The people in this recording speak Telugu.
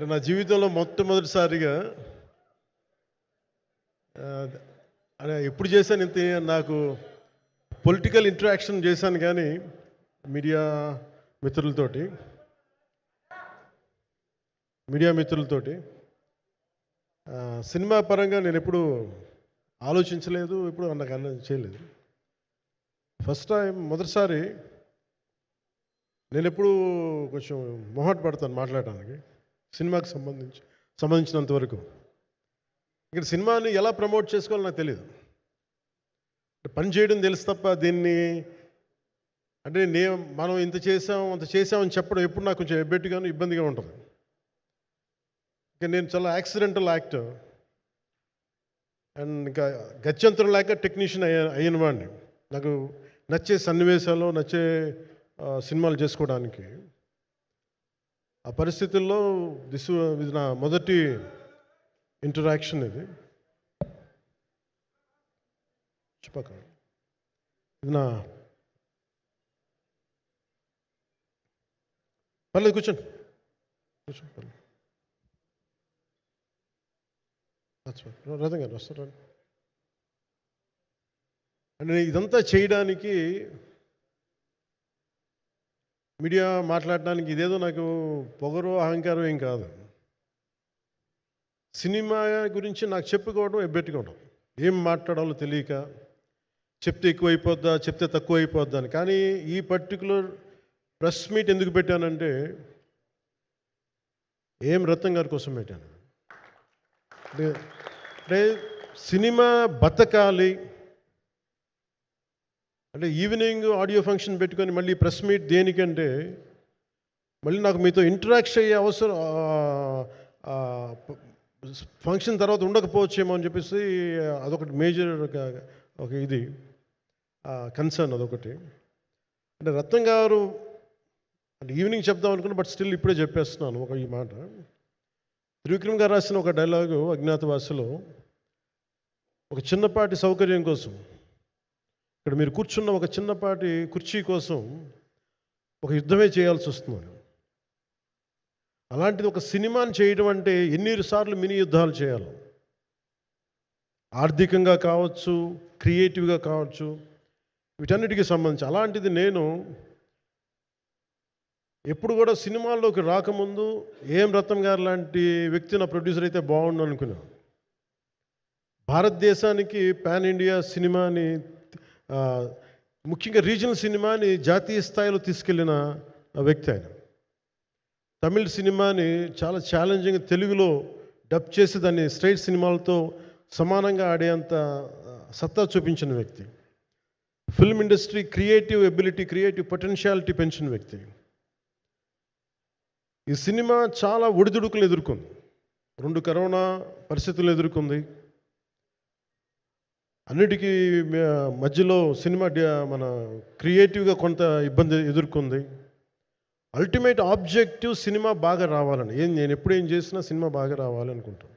అంటే నా జీవితంలో మొట్టమొదటిసారిగా ఆహ్, అలా ఎప్పుడు చేశాను ఇంత నాకు పొలిటికల్ ఇంటరాక్షన్ చేశాను కానీ మీడియా మిత్రులతోటి మీడియా మిత్రులతోటి సినిమా పరంగా నేను ఎప్పుడు ఆలోచించలేదు, ఎప్పుడు నాకు చేయలేదు. ఫస్ట్ టైం మొదటిసారి నేను ఎప్పుడు కొంచెం మొహాట పడతాను మాట్లాడడానికి సినిమాకి సంబంధించినంత వరకు. ఇక్కడ సినిమాని ఎలా ప్రమోట్ చేసుకోవాలో నాకు తెలియదు. పని చేయడం తెలుసు తప్ప దీన్ని అంటే మనం ఇంత చేసాం అంత చేసామని చెప్పడం ఎప్పుడు నాకు కొంచెం ఎబ్బెట్టుగాను ఇబ్బందిగా ఉంటుంది. ఇంకా నేను చాలా యాక్సిడెంటల్ యాక్టర్ అండ్ ఇంకా గత్యంతరం లేక టెక్నీషియన్ అయిన వాడిని. నాకు నచ్చే సన్నివేశాలు నచ్చే సినిమాలు చేసుకోవడానికి ఆ పరిస్థితుల్లో ఇది నా మొదటి ఇంటరాక్షన్. ఇది నా పర్లేదు కూర్చోండి పర్లేదు. రథం గారు వస్తారు అంటే ఇదంతా చేయడానికి మీడియా మాట్లాడడానికి ఇదేదో నాకు పొగరు అహంకారం ఏం కాదు. సినిమా గురించి నాకు చెప్పుకోవడం ఎబ్బెట్టుకోవడం, ఏం మాట్లాడాలో తెలియక చెప్తే ఎక్కువైపోద్దా చెప్తే తక్కువ అయిపోద్దా అని. కానీ ఈ పర్టికులర్ ప్రెస్ మీట్ ఎందుకు పెట్టానంటే రత్నం గారి కోసం పెట్టాను. అంటే సినిమా బతకాలి అంటే ఈవినింగ్ ఆడియో ఫంక్షన్ పెట్టుకొని మళ్ళీ ప్రెస్ మీట్ దేనికంటే మళ్ళీ నాకు మీతో ఇంటరాక్షన్ అయ్యే అవసరం ఫంక్షన్ తర్వాత ఉండకపోవచ్చేమో అని చెప్పేసి అదొకటి మేజర్ ఒక ఇది కన్సర్న్ అదొకటి. అంటే రత్నం గారు అంటే ఈవినింగ్ చెప్దాం అనుకున్నా, బట్ స్టిల్ ఇప్పుడే చెప్పేస్తున్నాను ఈ మాట. త్రివిక్రమ్ గారు రాసిన ఒక డైలాగు అజ్ఞాతవాసిలో, ఒక చిన్నపాటి సౌకర్యం కోసం ఇక్కడ మీరు కూర్చున్న ఒక చిన్నపాటి కుర్చీ కోసం ఒక యుద్ధమే చేయాల్సి వస్తుంది. అలాంటిది ఒక సినిమాని చేయడం అంటే ఎన్నిసార్లు మినీ యుద్ధాలు చేయాలి, ఆర్థికంగా కావచ్చు క్రియేటివ్గా కావచ్చు వీటన్నిటికీ సంబంధించి. అలాంటిది నేను ఎప్పుడు కూడా సినిమాల్లోకి రాకముందు రత్నం గారు లాంటి వ్యక్తి నా ప్రొడ్యూసర్ అయితే బాగుండు అనుకున్నాను. భారతదేశానికి పాన్ ఇండియా సినిమాని ముఖ్యంగా రీజనల్ సినిమాని జాతీయ స్థాయిలో తీసుకెళ్ళిన వ్యక్తి ఆయన. తమిళ సినిమాని చాలా ఛాలెంజింగ్ తెలుగులో డబ్ చేసి దాన్ని స్ట్రైట్ సినిమాలతో సమానంగా ఆడేంత సత్తా చూపించిన వ్యక్తి. Film industry creative ability creative potentiality పెంచిన వ్యక్తి. ఈ సినిమా చాలా ఒడిదుడుకులు ఎదుర్కొంది, 2 కరోనా పరిస్థితులు ఎదుర్కొంది. అన్నిటికీ మధ్యలో సినిమా మన క్రియేటివ్గా కొంత ఇబ్బంది ఎదుర్కొంది. అల్టిమేట్ ఆబ్జెక్టివ్ సినిమా బాగా రావాలని, నేను ఎప్పుడేం చేసినా సినిమా బాగా రావాలి అనుకుంటాను.